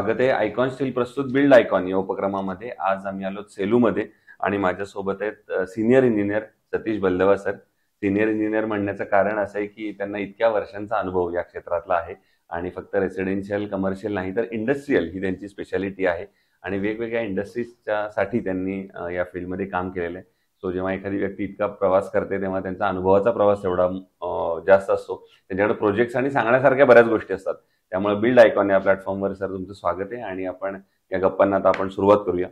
स्वागत आहे Icon steel प्रस्तुत बिल्ड आयकॉन या उपक्रमामध्ये. आज आम्ही आलो सेलूमध्ये आणि माझ्यासोबत आहेत senior engineer Satish Baldwa sir. Senior engineer म्हणण्याचं कारण असं आहे की त्यांना इतक्या वर्षांचा अनुभव या क्षेत्रातला आहे आणि फक्त रेसिडेन्शियल कमर्शियल नाही तर इंडस्ट्रियल ही त्यांची स्पेशालिटी आहे आणि वेगवेगळ्या इंडस्ट्रीजच्या साठी त्यांनी या फील्डमध्ये काम केलेलं आहे. सो जेव्हा एखादी व्यक्ती इतका प्रवास करते तेव्हा त्यांचा अनुभवाचा प्रवास एवढा जास्त असतो. त्यांच्याकडे प्रोजेक्ट्स आणि सांगण्यासारख्या बऱ्याच गोष्टी असतात. त्यामुळे बिल्ड आयकॉन या प्लॅटफॉर्मवर सर तुमचं स्वागत आहे आणि आपण या गप्पांना आता आपण सुरुवात करूया.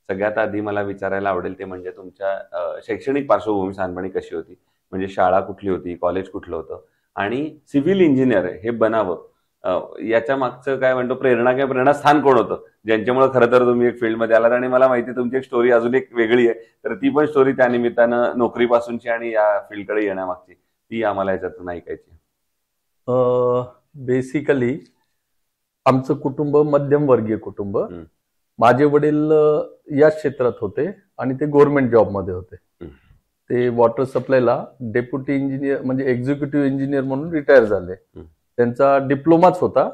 सगळ्यात आधी मला विचारायला आवडेल ते म्हणजे तुमच्या शैक्षणिक पार्श्वभूमी लहानपणी कशी होती, म्हणजे शाळा कुठली होती, कॉलेज कुठलं होतं आणि सिव्हिल इंजिनियर हे बनावं याच्या मागचं काय म्हणतो प्रेरणा किंवा प्रेरणास्थान कोण होतं ज्यांच्यामुळे खरं तर तुम्ही एक फील्डमध्ये आलात. आणि मला माहिती तुमची एक स्टोरी अजून एक वेगळी आहे, तर ती पण स्टोरी त्या निमित्तानं नोकरीपासूनची आणि या फील्डकडे येण्यामागची ती आम्हाला याच्यातून ऐकायची. बेसिकली आमचं कुटुंब मध्यमवर्गीय कुटुंब. माझे वडील या क्षेत्रात होते आणि ते गव्हर्नमेंट जॉबमध्ये होते. ते वॉटर सप्लायला डेप्युटी इंजिनियर म्हणजे एक्झिक्युटिव्ह इंजिनियर म्हणून रिटायर झाले. त्यांचा डिप्लोमाच होता,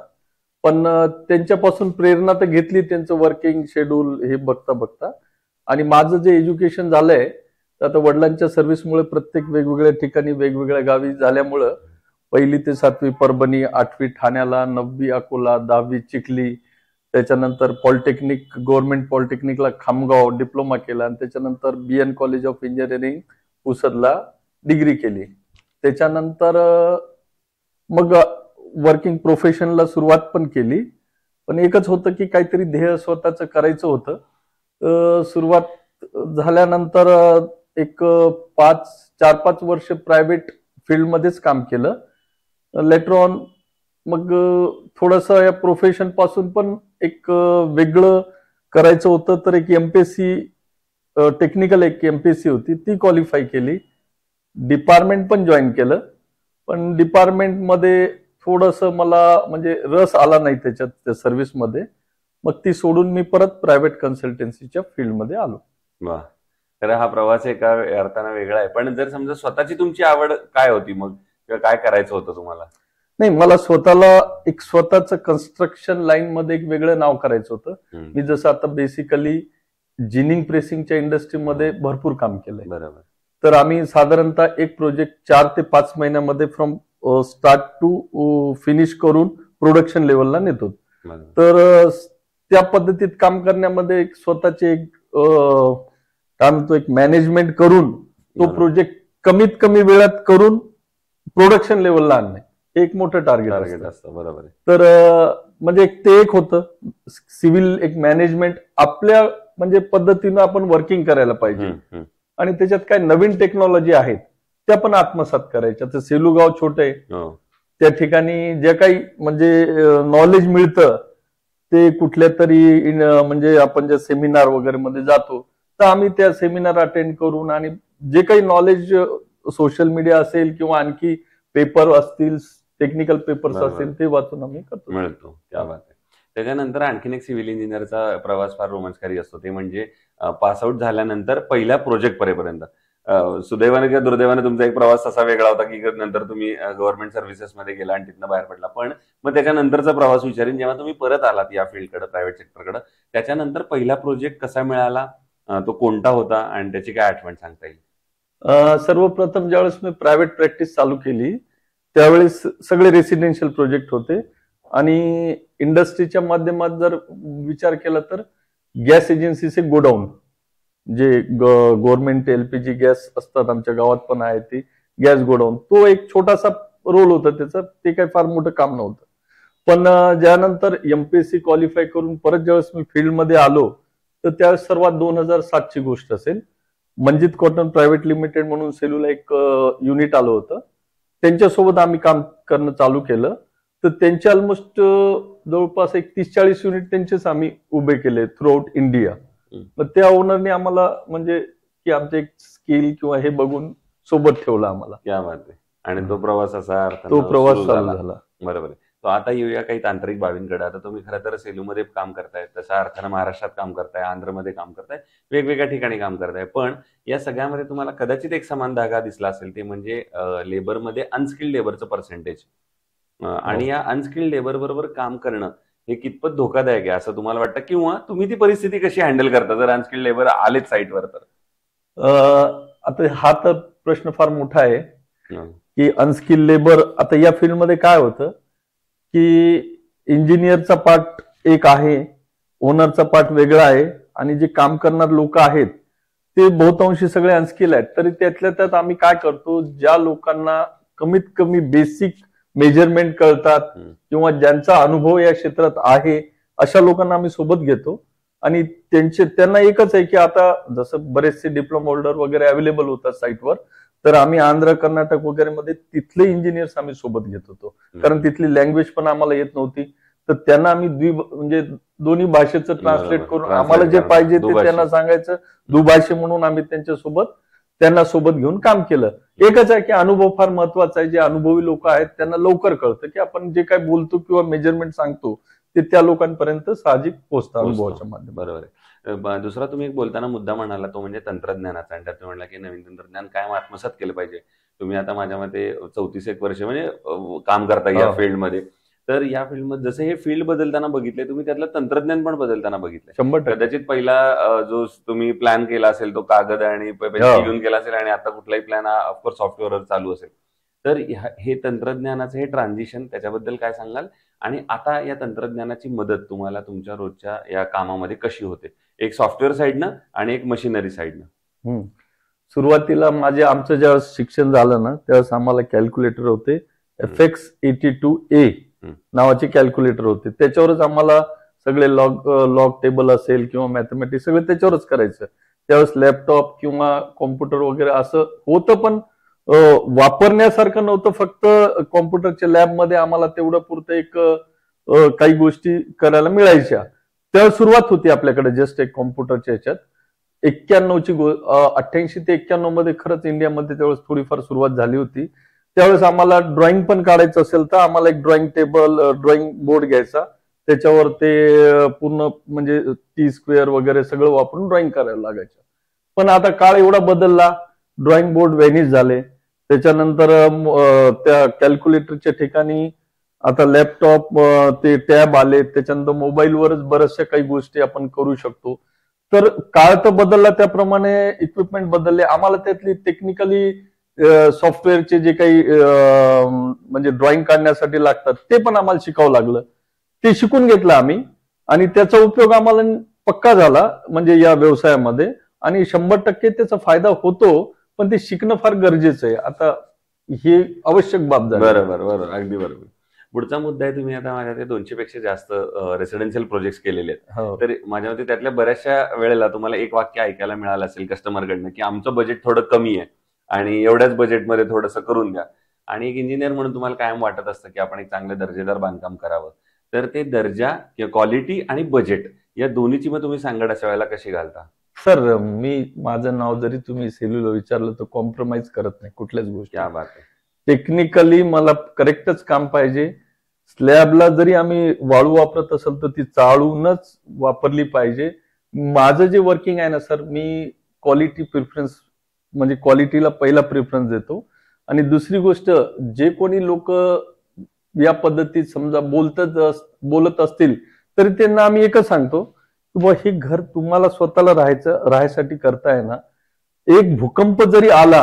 पण त्यांच्यापासून प्रेरणा तर घेतली त्यांचं वर्किंग शेड्यूल हे बघता बघता. आणि माझं जे एज्युकेशन झालंय आता वडिलांच्या सर्व्हिसमुळे प्रत्येक वेगवेगळ्या ठिकाणी वेगवेगळ्या गावी झाल्यामुळं 1ली ते 7वी परभणी, 8वी ठाण्याला, 9वी अकोला, 10वी चिखली, त्याच्यानंतर पॉलिटेक्निक गव्हर्नमेंट पॉलिटेक्निकला खामगाव डिप्लोमा केला आणि त्याच्यानंतर BN कॉलेज ऑफ इंजिनिअरिंग पुसदला डिग्री केली. त्याच्यानंतर मग वर्किंग प्रोफेशनला सुरुवात पण केली, पण एकच होतं की काहीतरी ध्येय स्वतःचं करायचं होतं. सुरुवात झाल्यानंतर एक 4-5 वर्ष प्रायव्हेट फील्डमध्येच काम केलं. लेटर ऑन मग थोडंसं या प्रोफेशन पासून पण एक वेगळं करायचं होतं, तर एक MPSC टेक्निकल एक MPSC होती ती क्वालिफाय केली. डिपार्टमेंट पण जॉईन केलं, पण डिपार्टमेंटमध्ये थोडंसं मला म्हणजे रस आला नाही त्याच्यात त्या सर्व्हिसमध्ये. मग ती सोडून मी परत प्रायव्हेट कन्सल्टन्सीच्या फील्डमध्ये आलो. वा, तर हा प्रवास एका अर्थानं वेगळा आहे. पण जर समजा स्वतःची तुमची आवड काय होती मग, किंवा काय करायचं होतं तुम्हाला? नाही, मला स्वतःला एक स्वतःचं कन्स्ट्रक्शन लाईन मध्ये एक वेगळं नाव करायचं होतं. मी जसं आता बेसिकली जिनिंग प्रेसिंगच्या इंडस्ट्रीमध्ये भरपूर काम केलंय. बरोबर. तर आम्ही साधारणतः एक प्रोजेक्ट 4 ते 5 महिन्यामध्ये फ्रॉम स्टार्ट टू फिनिश करून प्रोडक्शन लेवलला नेतो. तर त्या पद्धतीत काम करण्यामध्ये एक स्वतःचे एक काय म्हणतो एक मॅनेजमेंट करून तो प्रोजेक्ट कमीत कमी वेळात करून प्रोडक्शन लेवलला आणणे एक मोठं टार्गेट असतं. बरोबर. तर म्हणजे ते एक होतं सिव्हिल एक मॅनेजमेंट आपल्या म्हणजे पद्धतीनं आपण वर्किंग करायला पाहिजे आणि त्याच्यात काय नवीन टेक्नॉलॉजी आहेत त्या पण आत्मसात करायच्या. तर सेलू गाव छोटे आहे, त्या ठिकाणी जे काही म्हणजे नॉलेज मिळतं ते कुठल्या तरी म्हणजे आपण ज्या सेमिनार वगैरे मध्ये जातो तर आम्ही त्या सेमिनार अटेंड करून आणि जे काही नॉलेज सोशल मीडिया असेल किंवा आणखी पेपर असतील टेक्निकल पेपर्स असतील ते वाचून आम्ही करतो मिळतो. त्या बात आहे. त्याच्यानंतर आणखीन एक सिव्हिल इंजिनियरचा प्रवास फार रोमांचकारी असतो, ते म्हणजे पासआउट झाल्यानंतर पहिल्या प्रोजेक्ट पर्यंत. सुदैवाने किंवा दुर्दैवाने तुमचा एक प्रवास असा वेगळा होता की नंतर तुम्ही गव्हर्नमेंट सर्व्हिसेसमध्ये गेला आणि तिथनं बाहेर पडला. पण मग त्याच्यानंतरचा प्रवास विचारेन, जेव्हा तुम्ही परत आलात या फील्डकडे प्रायव्हेट सेक्टरकडे, त्याच्यानंतर पहिला प्रोजेक्ट कसा मिळाला, तो कोणता होता आणि त्याची काय आठवण सांगता येईल? सर्वप्रथम ज्यावेळेस मी प्रायव्हेट प्रॅक्टिस चालू केली त्यावेळेस सगळे रेसिडेन्शियल प्रोजेक्ट होते आणि इंडस्ट्रीच्या माध्यमात जर विचार केला तर गॅस एजन्सीचे गोडाऊन जे गव्हर्नमेंट LPG गॅस असतात आमच्या गावात पण आहे ती गॅस गोडाऊन, तो एक छोटासा रोल होता त्याचा. ते काही फार मोठं काम नव्हतं. पण ज्यानंतर MPSC क्वालिफाय करून परत ज्यावेळेस मी फील्डमध्ये आलो तर त्यावेळेस सर्वात 2007ची गोष्ट असेल. मंजित कॉटन प्रायव्हेट लिमिटेड म्हणून सेलूला एक युनिट आलं होतं, त्यांच्यासोबत आम्ही काम करणं चालू केलं. तर त्यांचे ऑलमोस्ट जवळपास एक 30-40 युनिट त्यांचेच आम्ही उभे केले थ्रू आउट इंडिया. मग त्या ओनरने आम्हाला म्हणजे की आमचे एक स्किल किंवा हे बघून सोबत ठेवलं आम्हाला. क्या बात आहे. आणि तो प्रवास असा तो प्रवास चालू झाला. बरोबर आहे. तो आता येऊया काही तांत्रिक बाबींकडे. आता तुम्ही खरं तर सेलूमध्ये काम करताय, तशा अर्थानं महाराष्ट्रात काम करताय, आंध्रमध्ये काम करताय, वेगवेगळ्या ठिकाणी काम करताय. पण या सगळ्यामध्ये तुम्हाला कदाचित एक समान धागा दिसला असेल, ते म्हणजे लेबरमध्ये अनस्किल्ड लेबरचं पर्सेंटेज. आणि या अनस्किल्ड लेबर बरोबर काम करणं हे कितपत धोकादायक आहे असं तुम्हाला वाटतं, किंवा तुम्ही ती परिस्थिती कशी हँडल करता जर अनस्किल्ड लेबर आलेच साईटवर तर? आता हा तर प्रश्न फार मोठा आहे हं. की अनस्किल लेबर, आता या फील्डमध्ये काय होतं की इंजिनियरचा पार्ट एक आहे, ओनरचा पार्ट वेगळा आहे, आणि जे काम करणार लोक आहेत ते बहुतांशी सगळे अनस्किल आहेत. तरी त्यातल्या त्यात आम्ही काय करतो, ज्या लोकांना कमीत कमी बेसिक मेजरमेंट कळतात किंवा ज्यांचा अनुभव या क्षेत्रात आहे अशा लोकांना आम्ही सोबत घेतो. आणि त्यांना एकच आहे की आता जसं बरेचसे डिप्लोमा होल्डर वगैरे अवेलेबल होतात साईटवर, तर आम्ही आंध्र कर्नाटक वगैरे मध्ये तिथले इंजिनियर्स आम्ही सोबत घेत होतो, कारण तिथली लँग्वेज पण आम्हाला येत नव्हती. तर त्यांना आम्ही म्हणजे दोन्ही भाषेचं ट्रान्सलेट करून आम्हाला जे पाहिजे ते त्यांना सांगायचं, दुभाषी म्हणून आम्ही त्यांना सोबत घेऊन काम केलं. एकच आहे की अनुभव फार महत्वाचा आहे. जे अनुभवी लोक आहेत त्यांना लवकर कळतं की आपण जे काय बोलतो किंवा मेजरमेंट सांगतो ते त्या लोकांपर्यंत साहजिक पोहोचतं अनुभवाच्या माध्यमातून. बरोबर आहे. दुसरा तुम्ही एक बोलताना मुद्दा म्हणाला तो म्हणजे तंत्रज्ञानाचा, आणि त्यात म्हणला की नवीन तंत्रज्ञान कायम आत्मसात केलं पाहिजे. तुम्ही आता माझ्या मते 34 वर्ष म्हणजे काम करता या फील्डमध्ये. तर या फील्डमध्ये जसं हे फील्ड बदलताना बघितले तुम्ही, त्यातलं तंत्रज्ञान पण बदलताना बघितलंय. 100%. कदाचित पहिला जो तुम्ही प्लॅन केला असेल तो कागद आणि पेन्सिल घेऊन केला असेल, आणि आता कुठलाही प्लॅन ऑफकोर्स सॉफ्टवेअर चालू असेल. तर हे तंत्रज्ञानाचं हे ट्रान्झिशन त्याच्याबद्दल काय सांगाल, आणि आता या तंत्रज्ञानाची मदत तुम्हाला तुमच्या रोजच्या या कामामध्ये कशी होते, एक सॉफ्टवेअर साईडनं आणि एक मशिनरी साईडनं? सुरुवातीला आमचं ज्यावेळेस शिक्षण झालं ना त्यावेळेस आम्हाला कॅल्क्युलेटर होते, FX82A नावाचे कॅल्क्युलेटर होते. त्याच्यावरच आम्हाला सगळे लॉग टेबल असेल किंवा मॅथमॅटिक्स सगळे त्याच्यावरच करायचं. त्यावेळेस लॅपटॉप किंवा कॉम्प्युटर वगैरे असं होतं, पण वापरण्यासारखं नव्हतं. फक्त कॉम्प्युटरच्या लॅबमध्ये आम्हाला तेवढं पुरतं एक काही गोष्टी करायला मिळायच्या. त्यावेळेस सुरुवात होती आपल्याकडे जस्ट एक कॉम्प्युटरच्या ह्याच्यात 88 ते 91 मध्ये खरंच इंडियामध्ये त्यावेळेस थोडीफार सुरुवात झाली होती. त्यावेळेस आम्हाला ड्रॉइंग पण काढायचं असेल तर आम्हाला एक ड्रॉइंग टेबल, ड्रॉइंग बोर्ड घ्यायचा, त्याच्यावर ते पूर्ण म्हणजे टी स्क्वेअर वगैरे सगळं वापरून ड्रॉइंग करायला लागायचं. पण आता काळ एवढा बदलला, ड्रॉइंग बोर्ड व्हॅनिश झाले. त्याच्यानंतर त्या कॅल्क्युलेटरच्या ठिकाणी आता लॅपटॉप, ते टॅब आले. त्याच्यानंतर मोबाईलवरच बऱ्याचशा काही गोष्टी आपण करू शकतो. तर काळ तर बदलला, त्याप्रमाणे इक्विपमेंट बदलले. आम्हाला त्यातली टेक्निकली सॉफ्टवेअरचे जे काही म्हणजे ड्रॉइंग काढण्यासाठी लागतात ते पण आम्हाला शिकावं लागलं. ते शिकून घेतलं आम्ही, आणि त्याचा उपयोग आम्हाला पक्का झाला म्हणजे या व्यवसायामध्ये, आणि 100% त्याचा फायदा होतो. पण ते शिकणं फार गरजेचं आहे. आता हे आवश्यक बाब झाली. बरोबर, अगदी बरोबर. पुढचा मुद्दा आहे, तुम्ही आता माझ्या 200 पेक्षा जास्त रेसिडेन्शियल प्रोजेक्ट केलेले आहेत. तर माझ्या मते त्यातल्या बऱ्याचशा वेळेला तुम्हाला एक वाक्य ऐकायला मिळालं असेल कस्टमरकडनं की आमचं बजेट थोडं कमी आहे आणि एवढ्याच बजेटमध्ये थोडंसं करून द्या. आणि एक इंजिनियर म्हणून तुम्हाला कायम वाटत असतं की आपण एक चांगलं दर्जेदार बांधकाम करावं. तर ते दर्जा किंवा क्वालिटी आणि बजेट या दोन्हीची मग तुम्ही सांगड अशा वेळेला कशी घालता? सर, माझं नाव जरी तुम्ही सेल्युला विचारलं तर कॉम्प्रोमाइज करत नाही कुठल्याच गोष्टी. क्या बात आहे. टेक्निकली मला करेक्टच काम पाहिजे. स्लॅबला जरी आम्ही वाळू वापरत असेल तर ती चाळूनच वापरली पाहिजे. माझं जे वर्किंग आहे ना सर, मी क्वालिटी प्रिफरन्स म्हणजे क्वालिटीला पहिला प्रिफरन्स देतो. आणि दुसरी गोष्ट, जे कोणी लोक या पद्धतीत समजा बोलत असतील तरी त्यांना आम्ही एकच सांगतो की बुवा हे घर तुम्हाला स्वतःला राहायसाठी करताय ना, एक भूकंप जरी आला,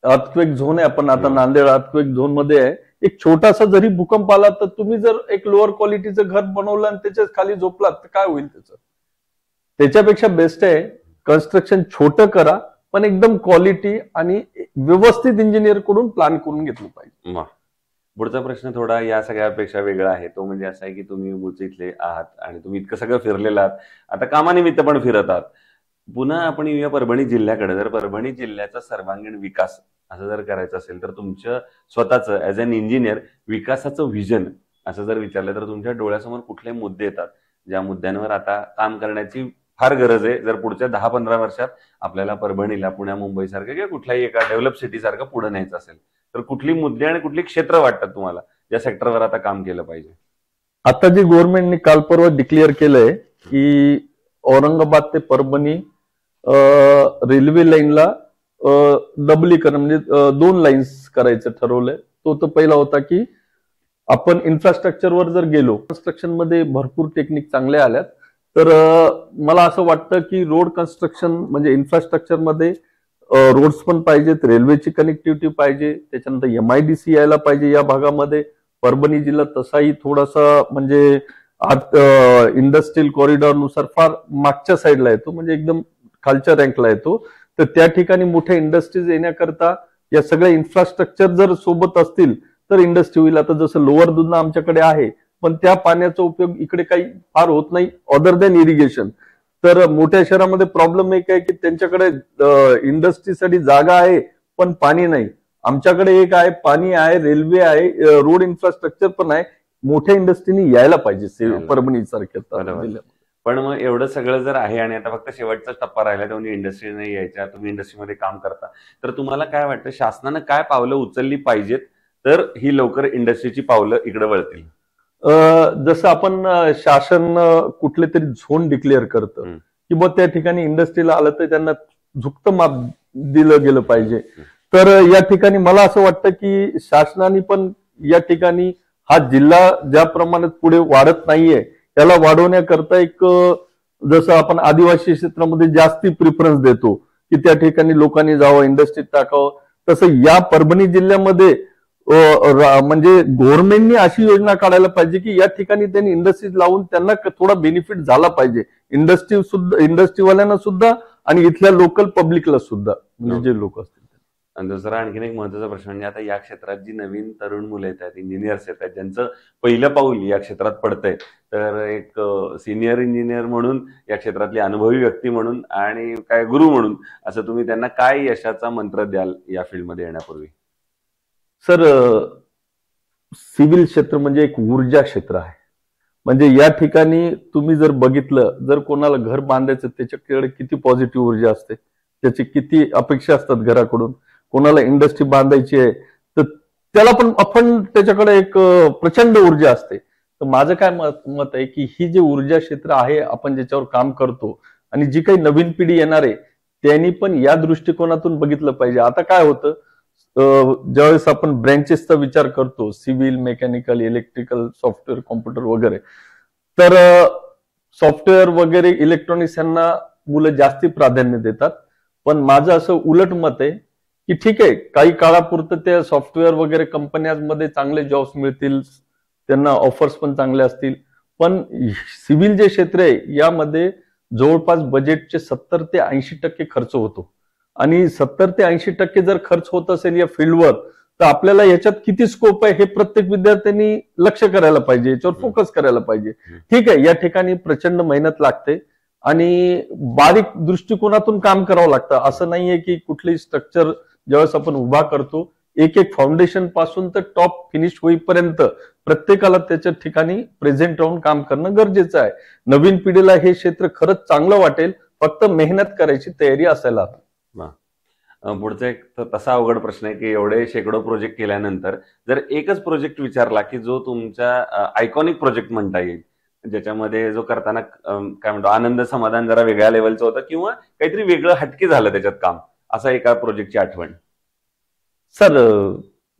अर्थक्वेक झोन आहे, आपण आता नांदेड अर्थक्वेक झोन मध्ये आहे, एक छोटासा जरी भूकंप आला तर तुम्ही जर एक लोअर क्वालिटीचं घर बनवलं आणि त्याच्या खाली झोपलात तर काय होईल त्याच्यापेक्षा बेस्ट आहे कन्स्ट्रक्शन छोटं करा, पण एकदम क्वालिटी आणि व्यवस्थित इंजिनियर कडून प्लॅन करून घेतलं पाहिजे. पुढचा प्रश्न थोडा या सगळ्यापेक्षा वेगळा आहे. तो म्हणजे असा आहे की तुम्ही मूळचे इथले आहात आणि तुम्ही इतकं सगळं फिरलेला आहात, आता कामानिमित्त पण फिरत आहात. पुन्हा आपण येऊया परभणी जिल्ह्याकडे. जर परभणी जिल्ह्याचा सर्वांगीण विकास असं जर करायचं असेल तर तुमचं स्वतःचं ऍज अन इंजिनियर विकासाचं व्हिजन असं जर विचारलं तर तुमच्या डोळ्यासमोर कुठले मुद्दे येतात ज्या मुद्द्यांवर आता काम करण्याची फार गरज आहे जर पुढच्या 10-15 वर्षात आपल्याला परभणीला पुण्या मुंबई सारखं किंवा कुठल्याही एका डेव्हलप सिटी सारखं पुढे न्यायचं असेल तर कुठली मुद्दे आणि कुठली क्षेत्र वाटतात तुम्हाला ज्या सेक्टरवर आता काम केलं पाहिजे? आता जे गव्हर्नमेंटने काल परवा डिक्लेअर केलंय की औरंगाबाद ते परभणी रेल्वे लाईनला डबलीकरण म्हणजे 2 लाईन्स करायचं ठरवलंय. तो तर पहिला होता की आपण इन्फ्रास्ट्रक्चरवर जर गेलो, कन्स्ट्रक्शन मध्ये भरपूर टेक्निक चांगल्या आल्यात. तर मला असं वाटतं की रोड कन्स्ट्रक्शन म्हणजे इन्फ्रास्ट्रक्चर मध्ये रोड्स पण पाहिजेत, रेल्वेची कनेक्टिव्हिटी पाहिजे, त्याच्यानंतर MIDC यायला पाहिजे या भागामध्ये. परभणी जिल्हा तसाही थोडासा म्हणजे आत इंडस्ट्रियल कॉरिडॉर नुसार फार मागच्या साईडला येतो, म्हणजे एकदम खालच्या रँकला येतो. तर त्या ठिकाणी मोठ्या इंडस्ट्रीज येण्याकरता या सगळ्या इन्फ्रास्ट्रक्चर जर सोबत असतील तर इंडस्ट्री होईल. आता जसं लोअर दुधना आमच्याकडे आहे, पण त्या पाण्याचा उपयोग इकडे काही फार होत नाही अदर दॅन इरिगेशन. तर मोठ्या शहरामध्ये प्रॉब्लेम एक आहे की त्यांच्याकडे इंडस्ट्रीसाठी जागा आहे पण पाणी नाही. आमच्याकडे एक आहे, पाणी आहे, रेल्वे आहे, रोड इन्फ्रास्ट्रक्चर पण आहे. मोठ्या इंडस्ट्रीनी यायला पाहिजे परभणी सारख्या जिल्ह्यात. पण मग एवढं सगळं जर आहे आणि आता फक्त शेवटचा टप्पा राहिला, तुम्ही इंडस्ट्री नाही यायच्या, तुम्ही इंडस्ट्रीमध्ये काम करता, तर तुम्हाला काय वाटतं शासनानं काय पावलं उचलली पाहिजेत तर ही लवकर इंडस्ट्रीची पावलं इकडे वळतील? जसं आपण शासन कुठले तरी झोन डिक्लेअर करतं की मग त्या ठिकाणी इंडस्ट्रीला आलं तर त्यांना झुकतं माप दिलं गेलं पाहिजे. तर या ठिकाणी मला असं वाटतं की शासनाने पण या ठिकाणी हा जिल्हा ज्या प्रमाणात पुढे वाढत नाहीये त्याला वाढवण्याकरता एक जसं आपण आदिवासी क्षेत्रामध्ये जास्ती प्रिफरन्स देतो की त्या ठिकाणी लोकांनी जावं, इंडस्ट्रीत टाकावं, तसं या परभणी जिल्ह्यामध्ये म्हणजे गव्हर्नमेंटनी अशी योजना काढायला पाहिजे की या ठिकाणी त्यांनी इंडस्ट्रीज लावून त्यांना थोडा बेनिफिट झाला पाहिजे, इंडस्ट्रीवाल्यांना सुद्धा आणि इथल्या लोकल पब्लिकला सुद्धा, म्हणजे जे लोक असतील. आणि दुसरा आणखीन एक महत्वाचा प्रश्न म्हणजे आता या क्षेत्रात जी नवीन तरुण मुलं येत आहेत, इंजिनियर्स येत आहेत, ज्यांचं पहिलं पाऊल या क्षेत्रात पडतंय, तर एक सिनियर इंजिनियर म्हणून, या क्षेत्रातली अनुभवी व्यक्ती म्हणून आणि काय गुरु म्हणून असं तुम्ही त्यांना काय यशाचा मंत्र द्याल या फील्डमध्ये येण्यापूर्वी? सर, सिव्हिल क्षेत्र म्हणजे एक ऊर्जा क्षेत्र आहे. म्हणजे या ठिकाणी तुम्ही जर बघितलं, जर कोणाला घर बांधायचं त्याच्याकडे किती पॉझिटिव्ह ऊर्जा असते, त्याची किती अपेक्षा असतात घराकडून. कोणाला इंडस्ट्री बांधायची आहे तर त्याला पण आपण त्याच्याकडे एक प्रचंड ऊर्जा असते. तर माझं काय मत आहे की ही जे ऊर्जा क्षेत्र आहे आपण ज्याच्यावर काम करतो आणि जी काही नवीन पिढी येणार आहे त्यांनी पण या दृष्टिकोनातून बघितलं पाहिजे. आता काय होतं, ज्यावेळेस आपण ब्रँचेसचा विचार करतो, civil, mechanical, electrical, software, computer वगैरे, तर सॉफ्टवेअर वगैरे इलेक्ट्रॉनिक्स यांना मुलं जास्ती प्राधान्य देतात. पण माझं असं उलट मत आहे की ठीक आहे, काही काळापुरतं त्या सॉफ्टवेअर वगैरे कंपन्यांमध्ये चांगले जॉब्स मिळतील, त्यांना ऑफर्स पण चांगले असतील, पण सिव्हिल जे क्षेत्र आहे यामध्ये जवळपास बजेटचे 70 ते 80% खर्च होतो. आणि 70 ते 80% जर खर्च होत असेल या फील्डवर तर आपल्याला याच्यात किती स्कोप आहे हे प्रत्येक विद्यार्थ्यांनी लक्ष करायला पाहिजे, याच्यावर फोकस करायला पाहिजे. ठीक आहे, या ठिकाणी प्रचंड मेहनत लागते आणि बारीक दृष्टिकोनातून काम करावं लागतं. असं नाहीये की कुठलीही स्ट्रक्चर ज्यावेळेस आपण उभा करतो, एक एक फाउंडेशन पासून तर टॉप फिनिश होईपर्यंत प्रत्येकाला त्याच्या ठिकाणी प्रेझेंट राहून काम करणं गरजेचं आहे. नवीन पिढीला हे क्षेत्र खरंच चांगलं वाटेल, फक्त मेहनत करायची तयारी असायला हवी. पुढचा एक तसा अवघड प्रश्न आहे की एवढे शेकडो प्रोजेक्ट केल्यानंतर जर एकच प्रोजेक्ट विचारला की जो तुमच्या आयकॉनिक प्रोजेक्ट म्हणता येईल, ज्याच्यामध्ये जो करताना काय म्हणतो आनंद समाधान जरा वेगळ्या लेवलचं होतं किंवा काहीतरी वेगळं हटके झालं त्याच्यात काम, असा एका प्रोजेक्टची आठवण? सर,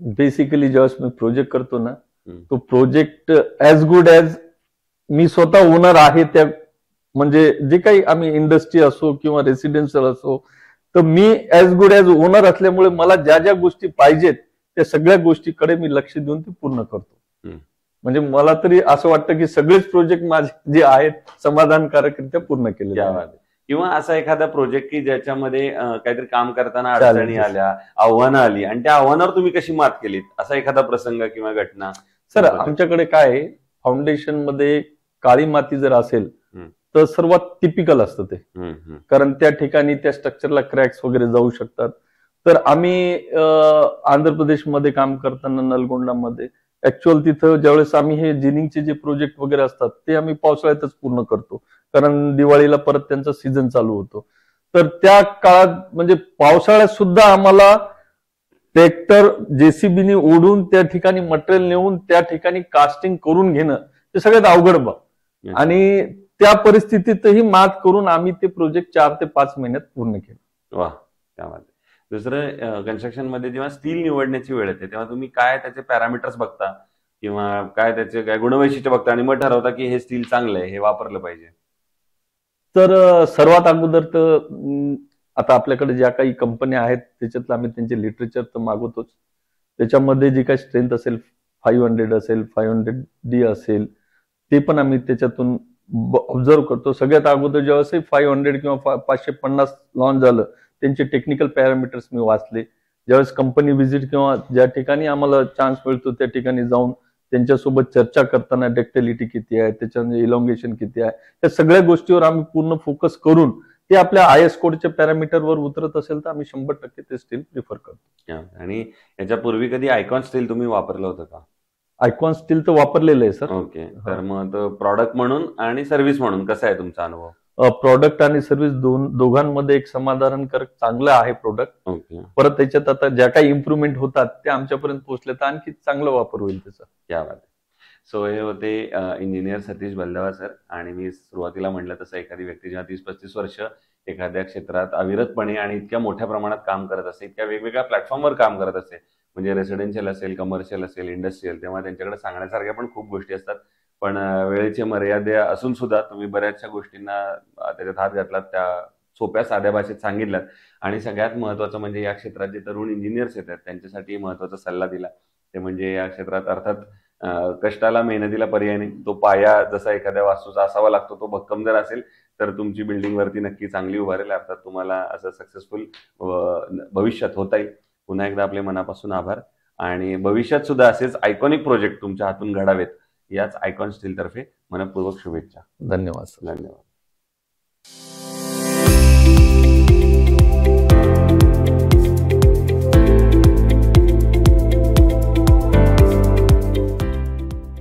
बेसिकली ज्यावेळेस मी प्रोजेक्ट करतो ना, तो प्रोजेक्ट ऍज गुड ऍज मी स्वतः ओनर आहे त्या, म्हणजे जे काही आम्ही इंडस्ट्री असो किंवा रेसिडेन्शियल असो, तर मी ऍज गुड ऍज ओनर असल्यामुळे मला ज्या ज्या गोष्टी पाहिजेत त्या सगळ्या गोष्टीकडे मी लक्ष देऊन ती पूर्ण करतो. म्हणजे मला तरी असं वाटतं की सगळेच प्रोजेक्ट माझे जे आहेत समाधानकारकरित्या पूर्ण केले. किंवा असा एखादा प्रोजेक्ट की ज्याच्यामध्ये काहीतरी काम करताना अडचणी आल्या, आव्हानं आली आणि त्या आव्हानावर तुम्ही कशी मात केलीत, असा एखादा प्रसंग किंवा घटना? सर, आमच्याकडे काय आहे, फाउंडेशन मध्ये काळी माती जर असेल तर सर्वात टिपिकल असतं ते, कारण त्या ठिकाणी त्या स्ट्रक्चरला क्रॅक्स वगैरे जाऊ शकतात. तर आम्ही आंध्र प्रदेशमध्ये काम करताना नलगोंडामध्ये ऍक्च्युअल तिथं ज्यावेळेस आम्ही हे जिनिंगचे जे प्रोजेक्ट वगैरे असतात ते आम्ही पावसाळ्यातच पूर्ण करतो, कारण दिवाळीला परत त्यांचा सीझन चालू होतो. तर त्या काळात म्हणजे पावसाळ्यात सुद्धा आम्हाला ट्रॅक्टर जेसीबीनी ओढून त्या ठिकाणी मटेरियल नेऊन त्या ठिकाणी कास्टिंग करून घेणं ते सगळ्यात अवघड बा. आणि त्या परिस्थितीतही मात करून आम्ही ते प्रोजेक्ट 4 ते 5 महिन्यात पूर्ण केलं. वा, क्या बात आहे. दुसरं, कन्स्ट्रक्शन मध्ये जेव्हा स्टील निवडण्याची वेळ येते तेव्हा तुम्ही काय त्याचे पॅरामीटर्स बघता किंवा काय त्याचे काय गुणवैशिष्ट्य बघता आणि मग ठरवता की हे स्टील चांगलं आहे, हे वापरलं पाहिजे? तर सर्वात अगोदर तर आता आपल्याकडे ज्या काही कंपन्या आहेत त्याच्यातलं आम्ही त्यांचे लिटरेचर तर मागवतोच. त्याच्यामध्ये जी काही स्ट्रेंथ असेल 500 असेल, 500D असेल, ते पण आम्ही त्याच्यातून ऑब्झर्व करतो. सगळ्यात अगोदर जेव्हा 500 किंवा 550 लॉन्च झालं, त्यांचे टेक्निकल पॅरामीटर्स मी वाचले. ज्यावेळेस कंपनी व्हिजिट किंवा ज्या ठिकाणी आम्हाला चान्स मिळतो त्या ठिकाणी जाऊन त्यांच्यासोबत चर्चा करताना डक्टिलिटी किती आहे, त्याच्यामध्ये इलॉंगेशन किती आहे, या सगळ्या गोष्टीवर आम्ही पूर्ण फोकस करून ते आपल्या IS कोडच्या पॅरामीटरवर उतरत असेल तर आम्ही 100% ते स्टील प्रिफर करतो. आणि याच्यापूर्वी कधी आयकॉन स्टील तुम्ही वापरलं होतं का? आयकॉन स्टील तर वापरलेलं आहे सर. ओके. तर मग प्रॉडक्ट म्हणून आणि सर्व्हिस म्हणून कसा आहे तुमचा अनुभव? प्रॉडक्ट आणि सर्व्हिस दोघांमध्ये एक समाधानकारक चांगलं आहे प्रोडक्ट. ओके. परत त्याच्यात आता ज्या काही इम्प्रुव्हमेंट होतात ते आमच्यापर्यंत पोहोचले तर आणखी चांगला वापर होईल त्याचा. क्या बात आहे. सो हे होते इंजिनियर सतीश बल्दावा सर. आणि मी सुरुवातीला म्हटलं तसं एखादी व्यक्ती जेव्हा 30-35 वर्ष एखाद्या क्षेत्रात अविरतपणे आणि इतक्या मोठ्या प्रमाणात काम करत असे, इतक्या वेगवेगळ्या प्लॅटफॉर्मवर काम करत असे, म्हणजे रेसिडेन्शियल असेल, कमर्शियल असेल, इंडस्ट्रियल, तेव्हा त्यांच्याकडे सांगण्यासारख्या पण खूप गोष्टी असतात. पण वेळेची मर्यादा असून सुद्धा तुम्ही बऱ्याचशा गोष्टींना त्याच्यात हात घातलात, त्या सोप्या साध्या भाषेत सांगितल्यात. आणि सगळ्यात महत्त्वाचं म्हणजे या क्षेत्रात जे तरुण इंजिनियर्स येतात त्यांच्यासाठी महत्त्वाचा सल्ला दिला. ते म्हणजे या क्षेत्रात अर्थात कष्टाला, मेहनतीला पर्याय नाही. तो पाया जसा एखाद्या वास्तूचा असावा लागतो, तो भक्कम जर असेल तर तुमची बिल्डिंग वरती नक्की चांगली उभारेल. अर्थात तुम्हाला असं सक्सेसफुल भविष्यात होता येईल. पुन्हा एकदा आपले मनापासून आभार. आणि भविष्यात सुद्धा असेच आयकॉनिक प्रोजेक्ट तुमच्या हातून घडावेत याच आयकॉन स्टील तर्फे मनपूर्वक शुभेच्छा. धन्यवाद. धन्यवाद.